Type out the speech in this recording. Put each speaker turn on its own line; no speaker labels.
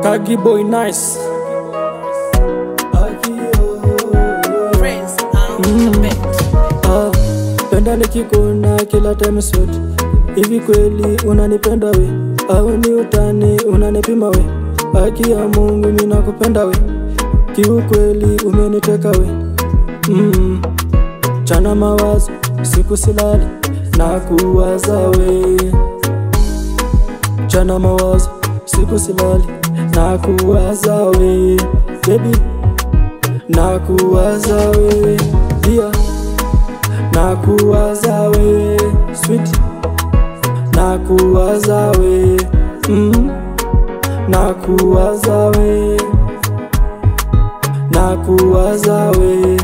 Kagi boy nice. Penda nikikuna kila time sweat. Hivi kweli unanipenda we? Au ni utani unanipima we? Haki ya Mungu mimi nakupenda we. Kiukweli umeniteka we. Chana mawazo siku silali na kuwaza we. Chana mawazo siku silali na kuwaza we. Baby na kuwaza we. Dear na kuwaza we. Sweet na kuwaza we. Na kuwaza we. Na kuwaza we.